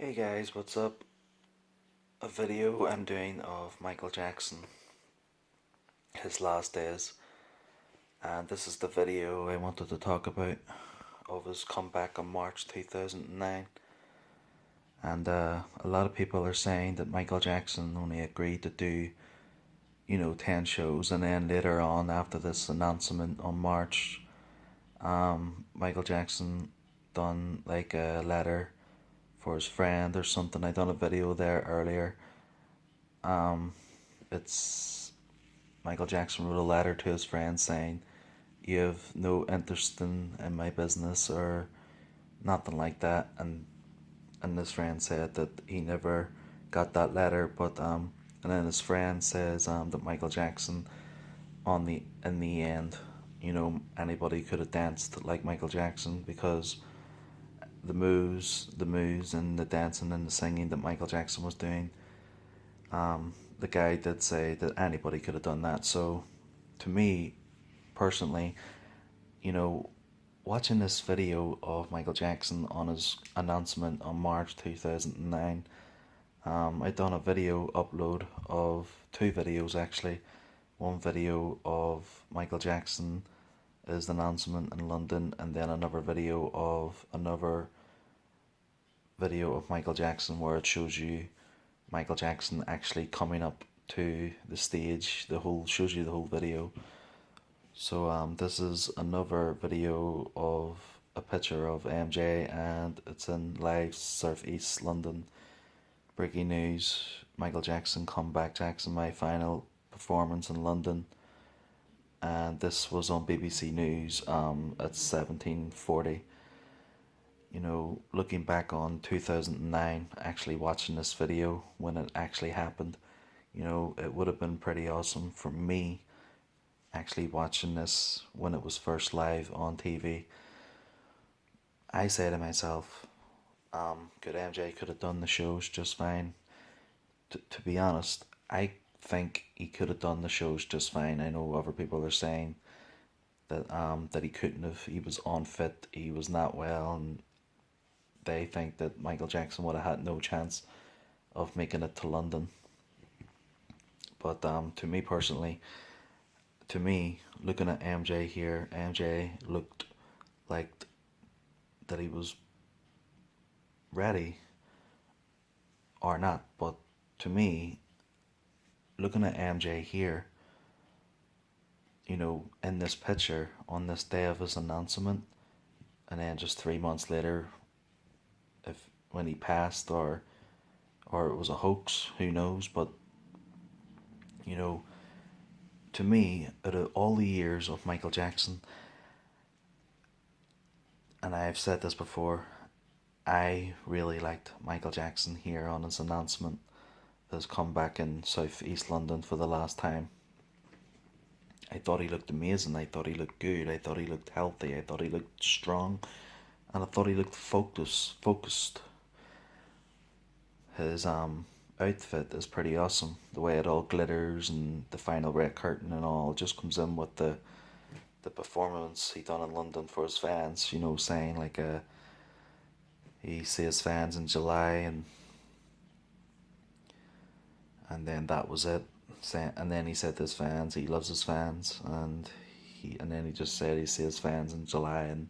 Hey guys, what's up? A video I'm doing of Michael Jackson, his last days, and this is the video I wanted to talk about of his comeback on March 2009. And a lot of people are saying that Michael Jackson only agreed to do, 10 shows, and then later on, after this announcement on March, Michael Jackson done like a letter for his friend or something. I done a video there earlier. It's Michael Jackson wrote a letter to his friend saying, "You have no interest in my business," or nothing like that. And his friend said that he never got that letter, but and then his friend says that Michael Jackson in the end, anybody could have danced like Michael Jackson because the moves and the dancing and the singing that Michael Jackson was doing, the guy did say that anybody could have done that. So, to me personally, you know, watching this video of Michael Jackson on his announcement on March 2009, I done a video upload of two videos actually. One video of Michael Jackson, his announcement in London, and then another video of Michael Jackson where it shows you Michael Jackson actually coming up to the stage. The whole shows you the whole video. So this is another video of a picture of MJ, and it's in live Surf East London. Breaking news: Michael Jackson, Comeback Jackson, my final performance in London. And this was on BBC News at 17:40. Looking back on 2009, actually watching this video when it actually happened, it would have been pretty awesome for me actually watching this when it was first live on TV. I say to myself, good MJ could have done the shows just fine. To be honest, I think he could have done the shows just fine. I know other people are saying that he couldn't have. He was unfit. He was not well, and they think that Michael Jackson would have had no chance of making it to London. But to me personally, looking at MJ here, MJ looked like that he was ready or not. But to me, looking at MJ here, in this picture on this day of his announcement, and then just 3 months later, if when he passed or it was a hoax, who knows? But you know, to me, out of all the years of Michael Jackson, and I've said this before, I really liked Michael Jackson here on his announcement, his comeback in South East London for the last time. I thought he looked amazing. I thought he looked good. I thought he looked healthy. I thought he looked strong, and I thought he looked focused. His outfit is pretty awesome. The way it all glitters and the final red curtain and all just comes in with the performance he done in London for his fans. Saying like he sees fans in July, and then that was it. And then he said to his fans he loves his fans, and then he just said he sees fans in July, and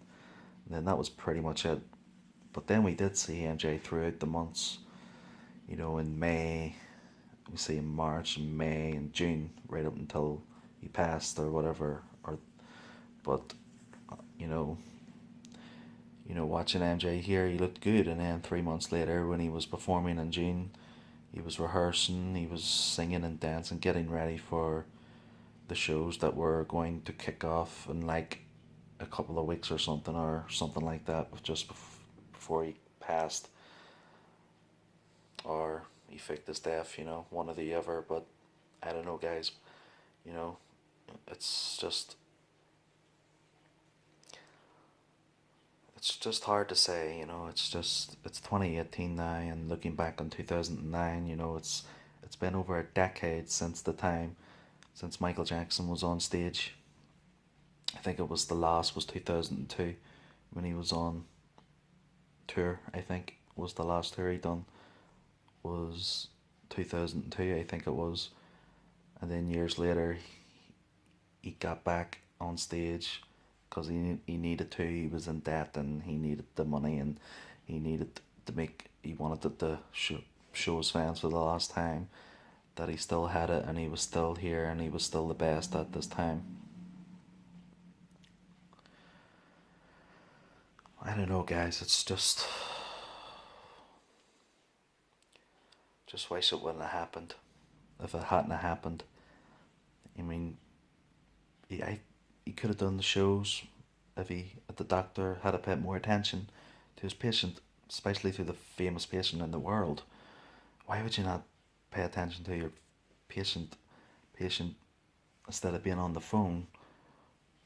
then that was pretty much it. But then we did see MJ throughout the months. In May, we see in March and May and June, right up until he passed or whatever. But you know, watching MJ here, he looked good, and then 3 months later, when he was performing in June, he was rehearsing, he was singing and dancing, getting ready for the shows that were going to kick off in like a couple of weeks or something like that, just before he passed, or he faked his death. One or the other. But I don't know, guys. You know, it's just hard to say. It's 2018 now, and looking back on 2009, it's been over a decade since the time since Michael Jackson was on stage. I think the last was 2002 when he was on tour. I think was the last tour he done. Was 2002, I think it was. And then years later, he got back on stage because he needed to. He was in debt and he needed the money, and he needed to make. He wanted to show his fans for the last time that he still had it and he was still here and he was still the best at this time. I don't know, guys. It's just wish it wouldn't have happened. If it hadn't have happened, I mean, he could have done the shows if the doctor had a bit more attention to his patient, especially to the famous patient in the world. Why would you not pay attention to your patient patient instead of being on the phone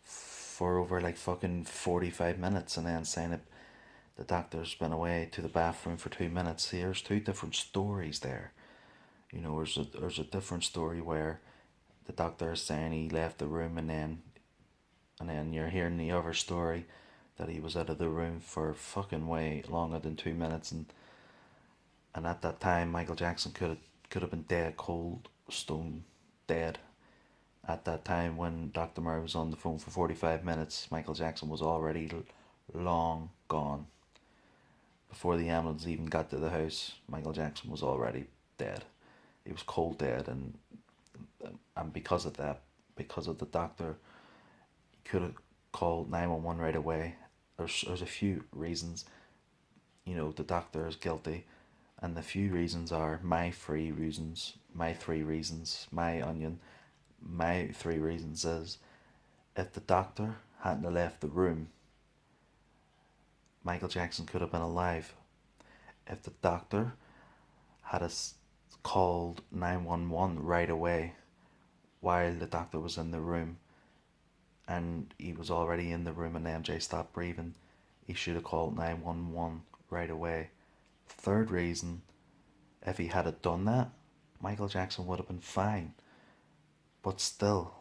for over like fucking 45 minutes and then saying it, the doctor's been away to the bathroom for 2 minutes? See, there's two different stories there. You know, there's a different story where the doctor is saying he left the room, and then you're hearing the other story that he was out of the room for fucking way longer than 2 minutes, and at that time Michael Jackson could have been dead, cold, stone dead. At that time when Dr. Murray was on the phone for 45 minutes, Michael Jackson was already long gone. Before the ambulance even got to the house, Michael Jackson was already dead. He was cold dead, and because of that, because of the doctor, he could have called 911 right away. There's a few reasons. You know, the doctor is guilty, and the few reasons are my three reasons, my onion. My three reasons is, if the doctor hadn't left the room, Michael Jackson could have been alive. If the doctor had called 911 right away while the doctor was in the room, and he was already in the room and MJ stopped breathing, he should have called 911 right away. Third reason, if he had done that, Michael Jackson would have been fine. But still,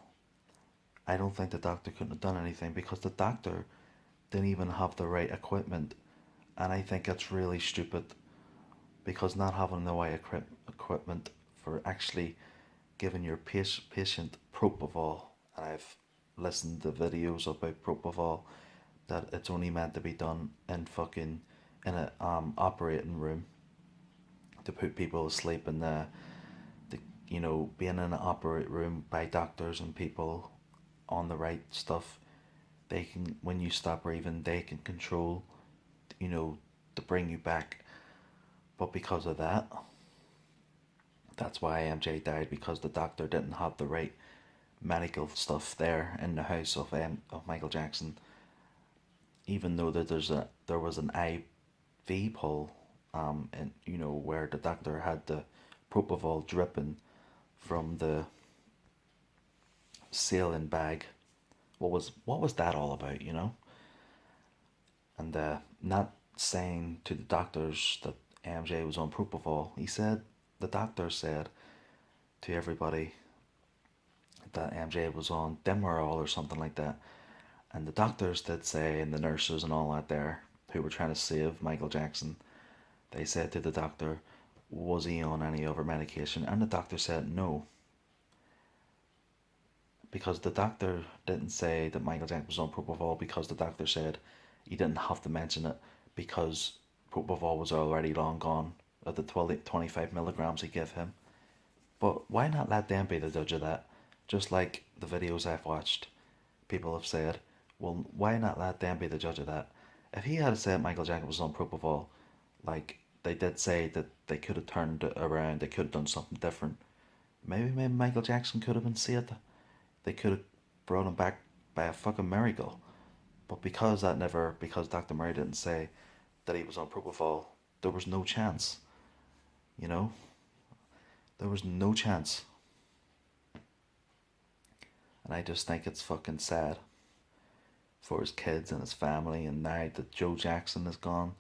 I don't think the doctor couldn't have done anything because the doctor didn't even have the right equipment. And I think it's really stupid because not having the right equipment for actually giving your patient propofol, and I've listened to videos about propofol, that it's only meant to be done in in a operating room to put people asleep in being in an operating room by doctors and people on the right stuff. They can, when you stop breathing, they can control, to bring you back. But because of that, that's why MJ died, because the doctor didn't have the right medical stuff there in the house of Michael Jackson. Even though that there was an IV pole, and where the doctor had the propofol dripping from the saline bag. What was that all about, And not saying to the doctors that MJ was on propofol. The doctor said to everybody that MJ was on Demerol or something like that. And the doctors did say, and the nurses and all that there, who were trying to save Michael Jackson, they said to the doctor, was he on any other medication? And the doctor said no. Because the doctor didn't say that Michael Jackson was on propofol, because the doctor said he didn't have to mention it because propofol was already long gone at the 25 milligrams he gave him. But why not let them be the judge of that? Just like the videos I've watched, people have said, well, why not let them be the judge of that? If he had said Michael Jackson was on propofol, like they did say that they could have turned it around, they could have done something different. Maybe Michael Jackson could have been saved. They could have brought him back by a fucking miracle. But because Dr. Murray didn't say that he was on propofol, there was no chance. There was no chance. And I just think it's fucking sad for his kids and his family, and now that Joe Jackson is gone,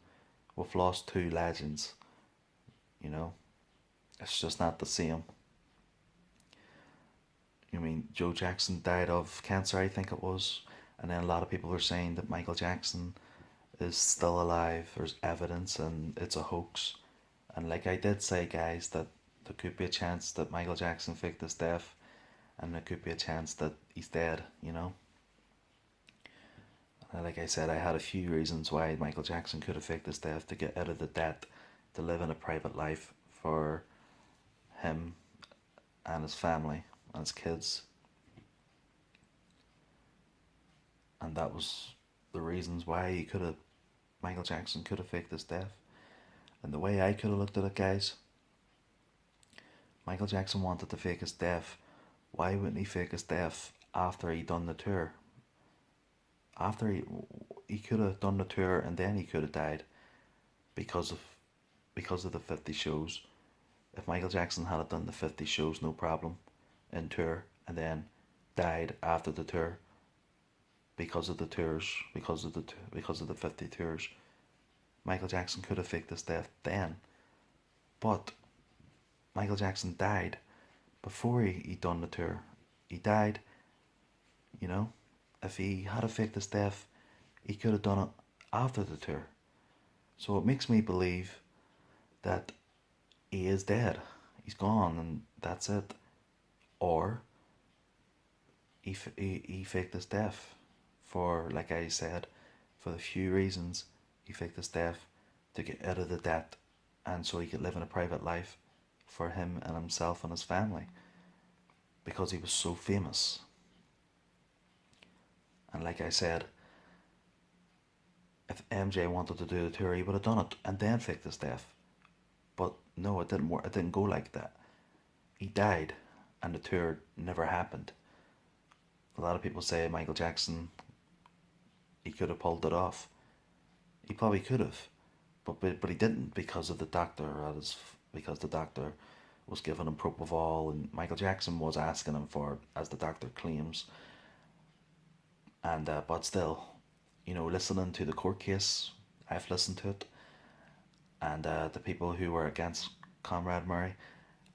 we've lost two legends. It's just not the same. Joe Jackson died of cancer, I think it was, and then a lot of people are saying that Michael Jackson is still alive. There's evidence, and it's a hoax. And like I did say, guys, that there could be a chance that Michael Jackson faked his death, and there could be a chance that he's dead. Like I said, I had a few reasons why Michael Jackson could have faked his death: to get out of the debt, to live in a private life for him and his family and his kids. And that was the reasons why Michael Jackson could have faked his death. And the way I could have looked at it, guys, Michael Jackson wanted to fake his death. Why wouldn't he fake his death after he done the tour? After he could have done the tour, and then he could have died because of the 50 shows. If Michael Jackson had done the 50 shows, no problem, in tour, and then died after the tour because of the tours, because of the 50 tours, Michael Jackson could have faked his death then. But Michael Jackson died before he done the tour. He died, you know. If he had faked his death, he could have done it after the tour. So it makes me believe that he is dead. He's gone, and that's it. Or he faked his death for, like I said, for the few reasons. He faked his death to get out of the debt, and so he could live in a private life for him and himself and his family, because he was so famous. And like I said, if MJ wanted to do the tour, he would have done it and then faked his death. But no, it didn't work. It didn't go like that. He died, and the tour never happened. A lot of people say Michael Jackson, he could have pulled it off. He probably could have, but he didn't, because of the doctor. Because the doctor was giving him propofol, and Michael Jackson was asking him for it, as the doctor claims. And but still, listening to the court case, I've listened to it, and the people who were against Conrad Murray,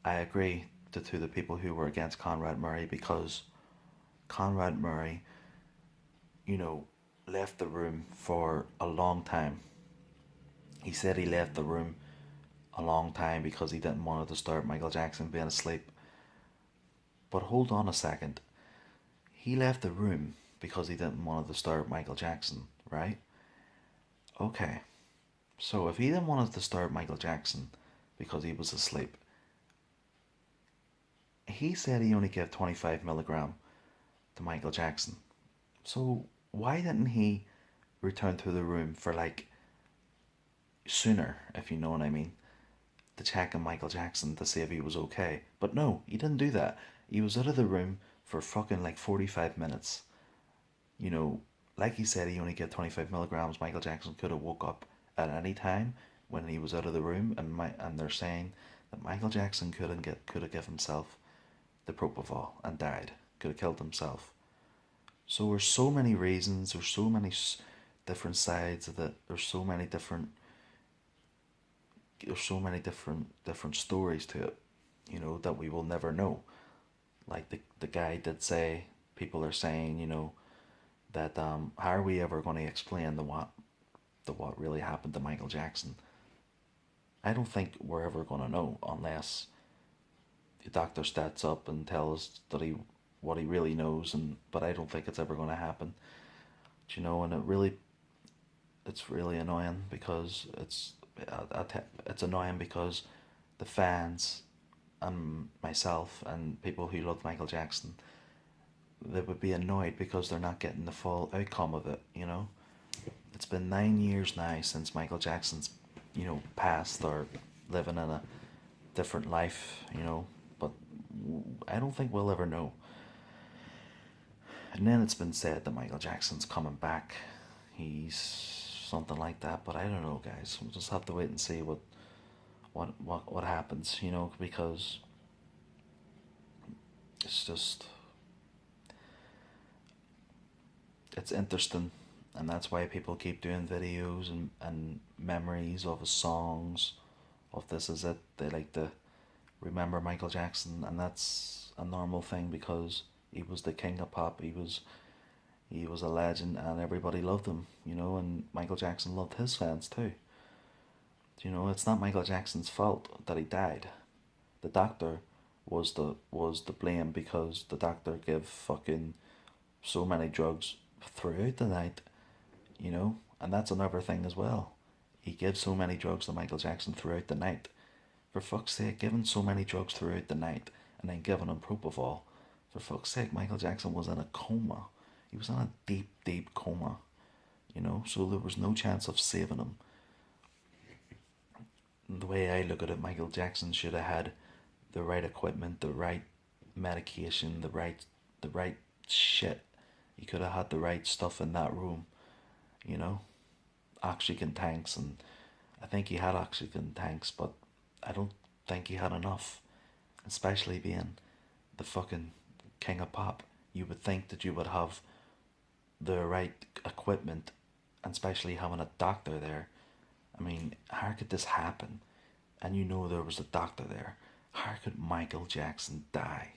I agree to the people who were against Conrad Murray, because Conrad Murray, left the room for a long time. He said he left the room a long time because he didn't want to disturb Michael Jackson being asleep. But hold on a second. He left the room because he didn't want to disturb Michael Jackson, right? Okay. So if he didn't want to disturb Michael Jackson because he was asleep, he said he only gave 25 milligram to Michael Jackson. So why didn't he return to the room for sooner, if you know what I mean, to check on Michael Jackson to see if he was okay? But no, he didn't do that. He was out of the room for fucking 45 minutes. Like he said, he only gave 25 milligrams. Michael Jackson could have woke up at any time when he was out of the room, and they're saying that Michael Jackson could have given himself the propofol and died, could have killed himself. So there's so many reasons, there's so many different sides of it, there's so many different stories to it, that we will never know. Like the guy did say, people are saying, that how are we ever going to explain what really happened to Michael Jackson? I don't think we're ever going to know, unless the doctor stats up and tells that what he really knows, but I don't think it's ever going to happen. And it's really annoying, because it's annoying because the fans and myself and people who love Michael Jackson, they would be annoyed because they're not getting the full outcome of it. It's been 9 years now since Michael Jackson's passed, or living in a different life, but I don't think we'll ever know. And then it's been said that Michael Jackson's coming back. He's something like that, but I don't know, guys. We'll just have to wait and see what happens, because it's interesting, and that's why people keep doing videos and memories of his songs, of This Is It. They like to remember Michael Jackson, and that's a normal thing, because he was the king of pop. He was a legend and everybody loved him, and Michael Jackson loved his fans too. It's not Michael Jackson's fault that he died. The doctor was the blame because the doctor gave fucking so many drugs throughout the night, and that's another thing as well. He gave so many drugs to Michael Jackson throughout the night. For fuck's sake, giving so many drugs throughout the night and then giving him propofol. For fuck's sake, Michael Jackson was in a coma. He was in a deep, deep coma, so there was no chance of saving him. And the way I look at it, Michael Jackson should have had the right equipment, the right medication, the right shit. He could have had the right stuff in that room, you know, oxygen tanks, and I think he had oxygen tanks, but I don't think he had enough. Especially being the fucking king of pop, you would think that you would have the right equipment, and especially having a doctor there. I mean, how could this happen? And there was a doctor there. How could Michael Jackson die?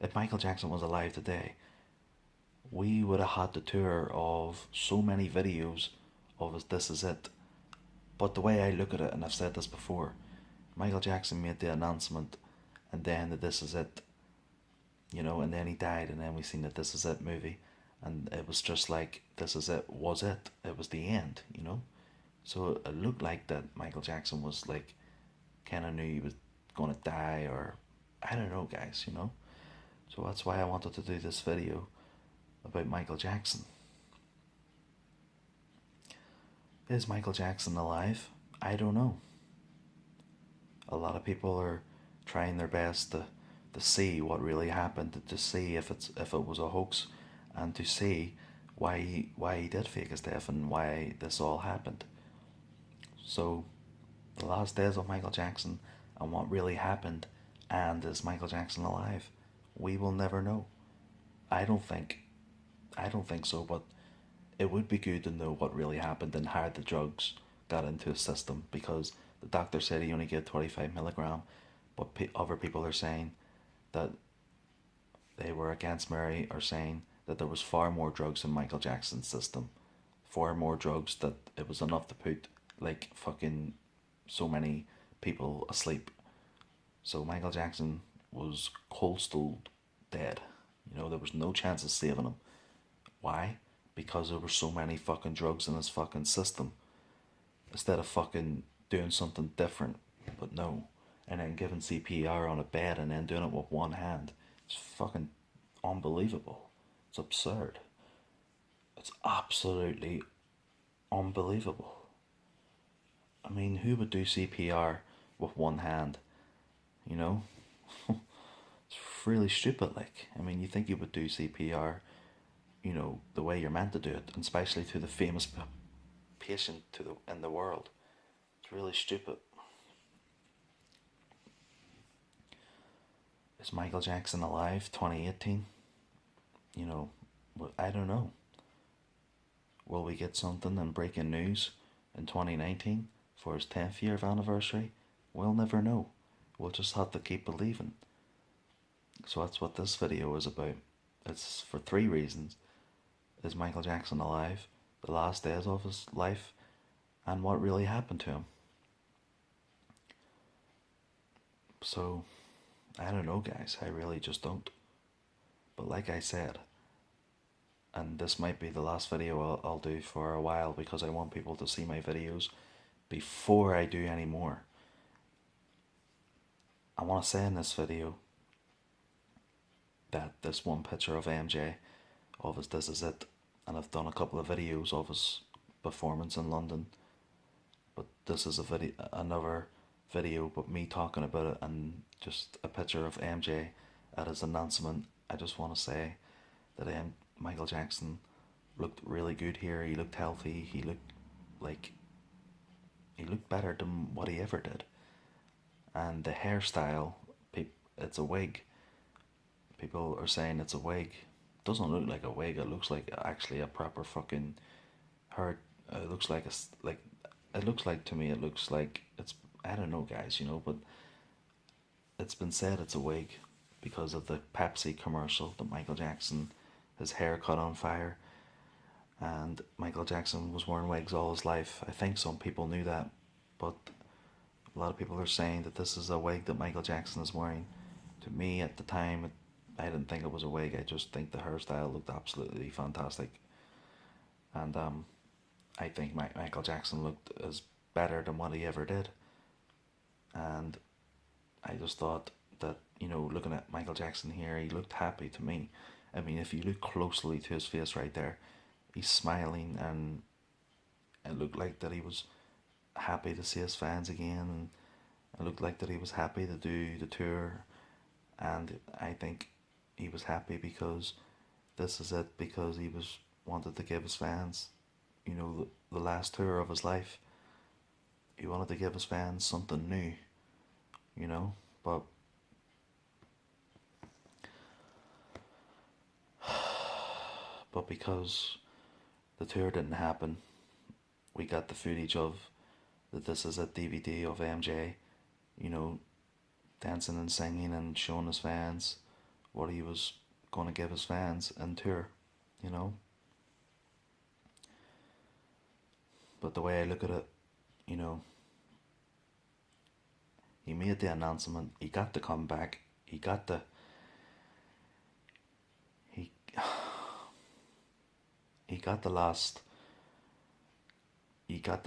If Michael Jackson was alive today, we would have had the tour of so many videos of his This Is It. But the way I look at it, and I've said this before, Michael Jackson made the announcement and then the This Is It, and then he died, and then we seen the This Is It movie, and it was just like This Is It was it. It was the end. So it looked like that Michael Jackson was like, kind of knew he was gonna die, or I don't know, guys. So that's why I wanted to do this video about Michael Jackson. Is Michael Jackson alive? I don't know. A lot of people are trying their best to see what really happened, to see if it was a hoax, and to see why he did fake his death and why this all happened. So, the last days of Michael Jackson and what really happened, and is Michael Jackson alive? We will never know. I don't think I don't think so, but it would be good to know what really happened and how the drugs got into his system, because the doctor said he only gave 25 milligram, but other people are saying that they were against Mary, are saying that there was far more drugs in Michael Jackson's system, far more drugs, that it was enough to put like fucking so many people asleep. So Michael Jackson was cold stilled dead. There was no chance of saving him. Why? Because there were so many fucking drugs in his fucking system. Instead of fucking doing something different, but no. And then giving CPR on a bed and then doing it with one hand. It's fucking unbelievable. It's absurd. It's absolutely unbelievable. I mean, who would do CPR with one hand? You know? It's really stupid, like. I mean, you think you would do CPR, the way you're meant to do it, and especially to the famous patient in the world. It's really stupid. Is Michael Jackson alive? 2018? I don't know. Will we get something in breaking news in 2019 for his 10th year of anniversary? We'll never know. We'll just have to keep believing. So that's what this video is about. It's for 3 reasons. Is Michael Jackson alive? The last days of his life? And what really happened to him? So, I don't know, guys. I really just don't. But like I said, and this might be the last video I'll do for a while, because I want people to see my videos before I do any more. I want to say in this video that this one picture of MJ, of his This Is It, and I've done a couple of videos of his performance in London, but this is another video but me talking about it, and just a picture of MJ at his announcement. I just want to say that Michael Jackson looked really good here. He looked healthy. He looked better than what he ever did. And the hairstyle, it's a wig. People are saying it's a wig. It doesn't look like a wig. It looks like actually a proper fucking hair. It looks like it looks like, to me, it looks like it's, I don't know, guys, but it's been said it's a wig because of the Pepsi commercial that Michael Jackson his hair caught on fire, and Michael Jackson was wearing wigs all his life. I think some people knew that, but a lot of people are saying that this is a wig that Michael Jackson is wearing. To me, at the time, I didn't think it was a wig. I just think the hairstyle looked absolutely fantastic, and I think Michael Jackson looked as better than what he ever did. And I just thought that, looking at Michael Jackson here, he looked happy to me. I mean, if you look closely to his face right there, he's smiling, and it looked like that he was happy to see his fans again, and it looked like that he was happy to do the tour. And I think he was happy because this is it, because he was wanted to give his fans, the last tour of his life. He wanted to give his fans something new, but because the tour didn't happen, we got the footage of the This Is It DVD of MJ, you know, dancing and singing and showing his fans what he was going to give his fans in tour, you know. But the way I look at it, you know, he made the announcement, he got to come back, he got the he he got the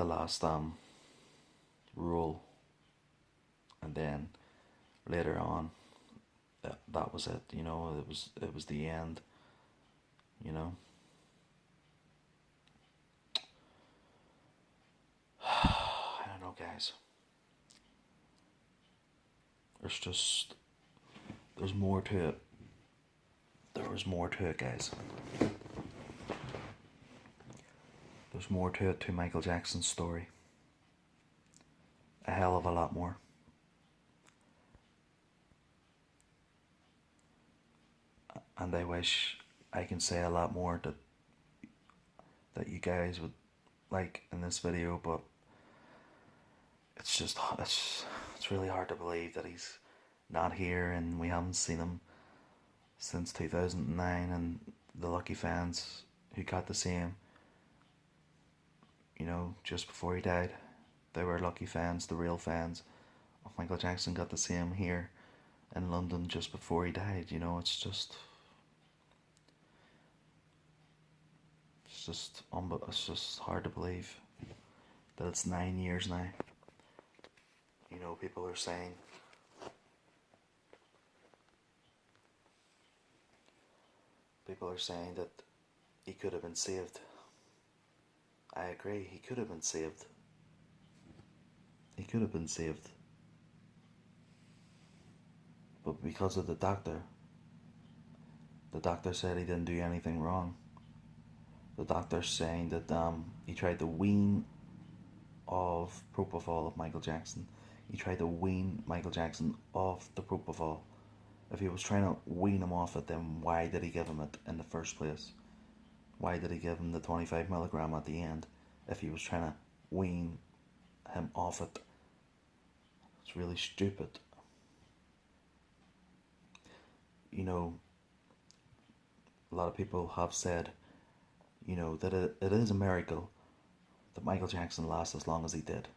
last rule, and then later on that was it, it was the end, you know. I don't know, guys. There's more to it. There was more to it, guys. There's more to it, to Michael Jackson's story. A hell of a lot more. And I wish I can say a lot more that you guys would like in this video, but it's really hard to believe that he's not here, and we haven't seen him since 2009, and the lucky fans who got to see him, just before he died, they were lucky fans, the real fans of Michael Jackson, got to see him here in London just before he died. It's just hard to believe that it's 9 years now. People are saying that he could have been saved. I agree, he could have been saved. He could have been saved. But because of the doctor said he didn't do anything wrong. The doctor's saying that he tried to wean of propofol of Michael Jackson. He tried to wean Michael Jackson off the propofol. If he was trying to wean him off it, then why did he give him it in the first place? Why did he give him the 25 milligram at the end if he was trying to wean him off it? It's really stupid. A lot of people have said, that it is a miracle that Michael Jackson lasted as long as he did.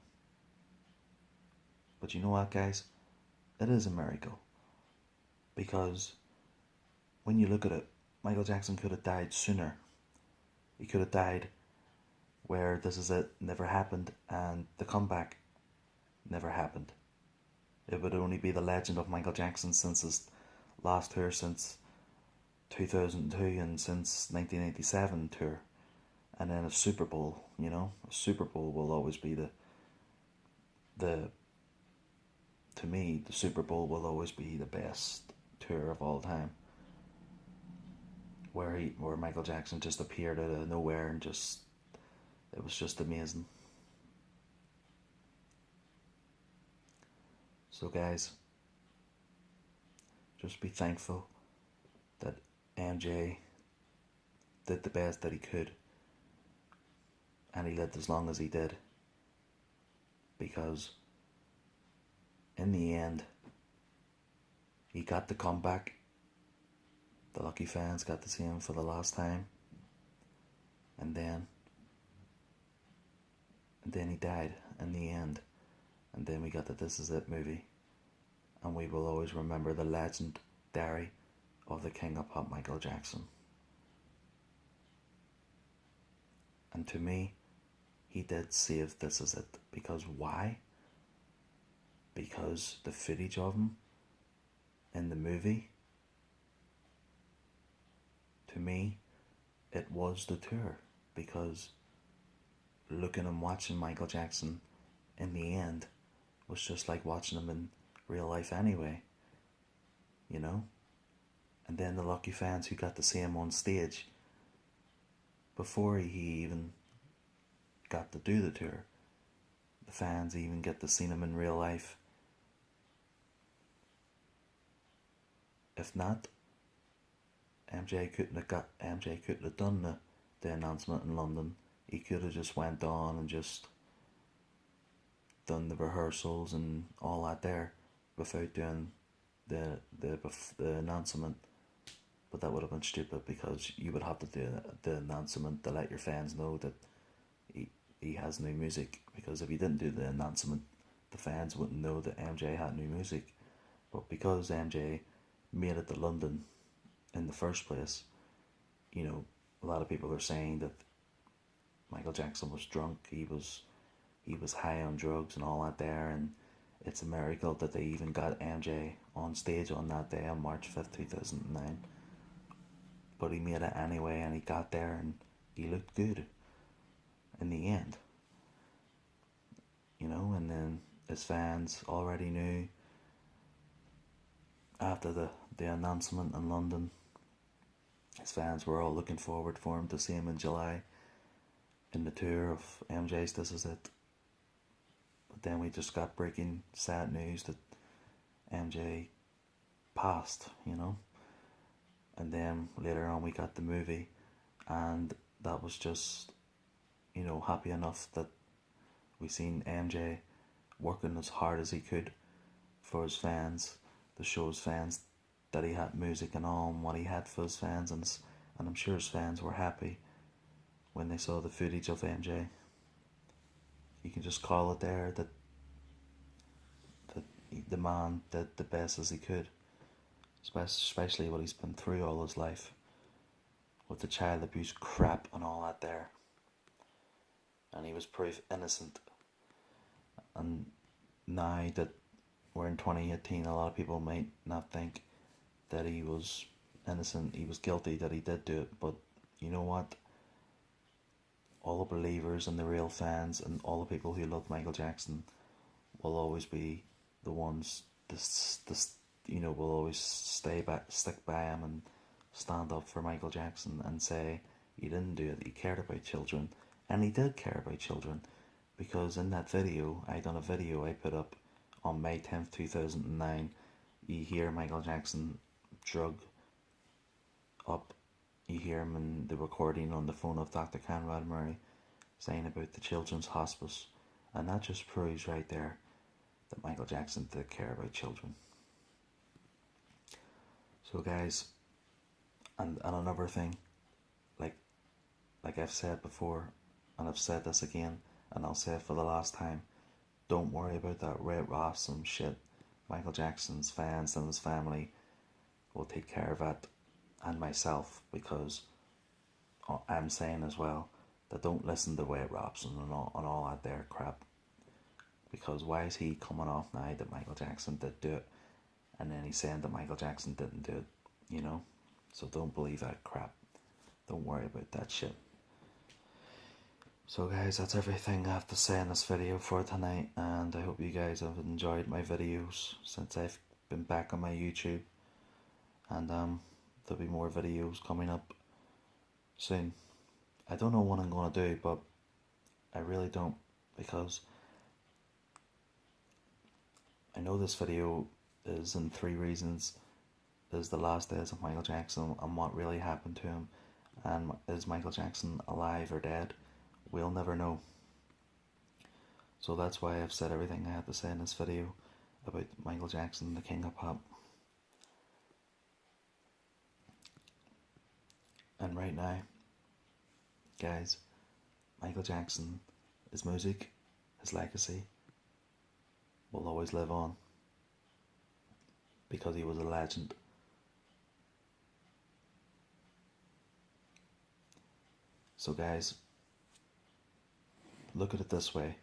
But you know what, guys? It is a miracle. Because when you look at it, Michael Jackson could have died sooner. He could have died where This Is It never happened and the comeback never happened. It would only be the legend of Michael Jackson since his last tour since 2002 and since 1987 tour. And then a Super Bowl, a Super Bowl will always be to me, the Super Bowl will always be the best tour of all time. Where Michael Jackson just appeared out of nowhere and it was just amazing. So guys, just be thankful that MJ did the best that he could, and he lived as long as he did, because in the end he got the comeback the lucky fans got to see him for the last time, and then he died in the end, and then we got the This Is It movie, and we will always remember the legendary of the King of Pop, Michael Jackson. And to me, he did save This Is It, because why? Because the footage of him in the movie, to me, it was the tour, because looking and watching Michael Jackson in the end was just like watching him in real life anyway, you know? And then the lucky fans who got to see him on stage before he even got to do the tour, the fans even get to see him in real life. If not, MJ couldn't have done the announcement in London. He could have just went on and just done the rehearsals and all that there without doing the announcement. But that would have been stupid, because you would have to do the announcement to let your fans know that he has new music. Because if he didn't do the announcement, the fans wouldn't know that MJ had new music. But because MJ made it to London in the first place, you know, a lot of people are saying that Michael Jackson was drunk, he was high on drugs and all that there, and it's a miracle that they even got MJ on stage on that day on March 5th, 2009. But he made it anyway, and he got there and he looked good in the end. You know, and then his fans already knew after the announcement in London, his fans were all looking forward for him to see him in July in the tour of MJ's This Is It. But then we just got breaking sad news that MJ passed, you know. And then later on we got the movie, and that was just, you know, happy enough that we seen MJ working as hard as he could for his fans, to show his fans that he had music and all, and what he had for his fans, and I'm sure his fans were happy when they saw the footage of MJ. You can just call it there that the man did the best as he could, especially what he's been through all his life with the child abuse crap and all that there. And he was proof innocent. And now that we're in 2018, a lot of people might not think that he was innocent, he was guilty, that he did do it. But you know what? All the believers and the real fans and all the people who love Michael Jackson will always be the ones will always stick by him and stand up for Michael Jackson and say he didn't do it, he cared about children. And he did care about children, because in that video, I done a video I put up on May 10th, 2009, you hear Michael Jackson drug up, you hear him in the recording on the phone of Dr. Conrad Murray saying about the children's hospice, and that just proves right there that Michael Jackson did care about children. So guys, and another thing, like I've said before, and I've said this again, and I'll say it for the last time, don't worry about that Red Rossum shit. Michael Jackson's fans and his family will take care of it, and myself, because I'm saying as well that don't listen to Wade Robson and all that there crap, because why is he coming off now that Michael Jackson did do it, and then he's saying that Michael Jackson didn't do it, you know? So don't believe that crap. Don't worry about that shit. So guys, that's everything I have to say in this video for tonight, and I hope you guys have enjoyed my videos since I've been back on my YouTube, and there'll be more videos coming up soon. I don't know what I'm going to do, but I really don't, because I know this video is in 3 reasons. Is the last days of Michael Jackson and what really happened to him, and is Michael Jackson alive or dead? We'll never know. So that's why I've said everything I had to say in this video about Michael Jackson, the King of Pop. And right now, guys, Michael Jackson, his music, his legacy will always live on because he was a legend. So, guys, look at it this way,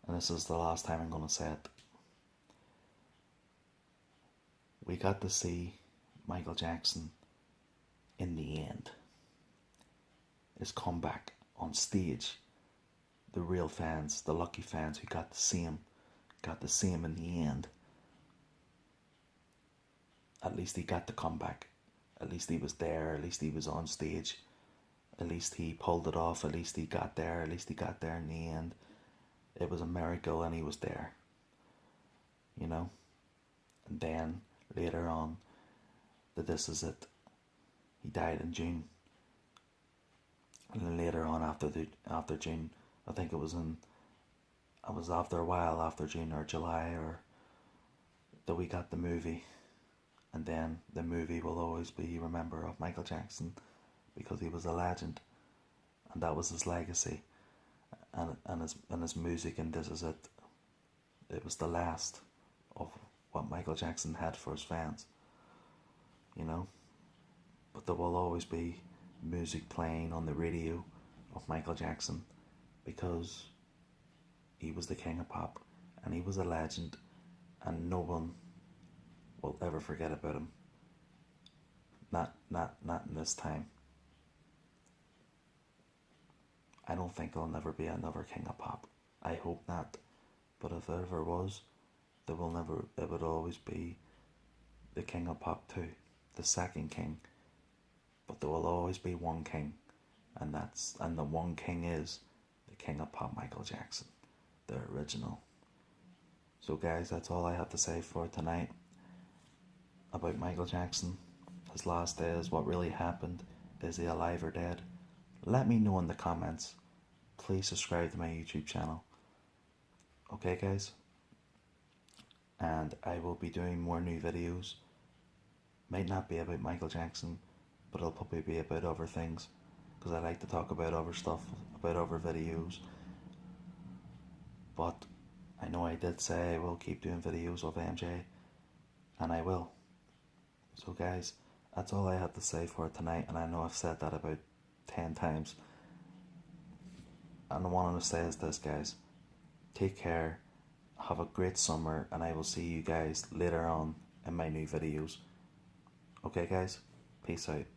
and this is the last time I'm going to say it. We got to see Michael Jackson in the end. His comeback on stage. The real fans, the lucky fans who got to see him in the end. At least he got the comeback. At least he was there. At least he was on stage. At least he pulled it off. At least he got there. At least he got there in the end. It was a miracle and he was there. You know? And then later on, this is it. He died in June. And then later on after June, I think it was after a while after June or July or that we got the movie. And then the movie will always be remembered of Michael Jackson because he was a legend. And that was his legacy. And his music, and this is it. It was the last of what Michael Jackson had for his fans. You know? But there will always be music playing on the radio of Michael Jackson because he was the king of pop and he was a legend and no one will ever forget about him. Not in this time. I don't think there'll never be another king of pop. I hope not. But if there ever was, it would always be the king of pop too. The second king. But there will always be one king. And the one king is the king of pop, Michael Jackson. The original. So guys, that's all I have to say for tonight about Michael Jackson. His last days, what really happened. Is he alive or dead? Let me know in the comments. Please subscribe to my YouTube channel. Okay guys? And I will be doing more new videos. Might not be about Michael Jackson, but it'll probably be about other things. Because I like to talk about other stuff, about other videos. But I know I did say I will keep doing videos of MJ. And I will. So guys, that's all I had to say for tonight. And I know I've said that about 10 times. And what I want to say is this, guys. Take care. Have a great summer. And I will see you guys later on in my new videos. Okay guys? Peace out.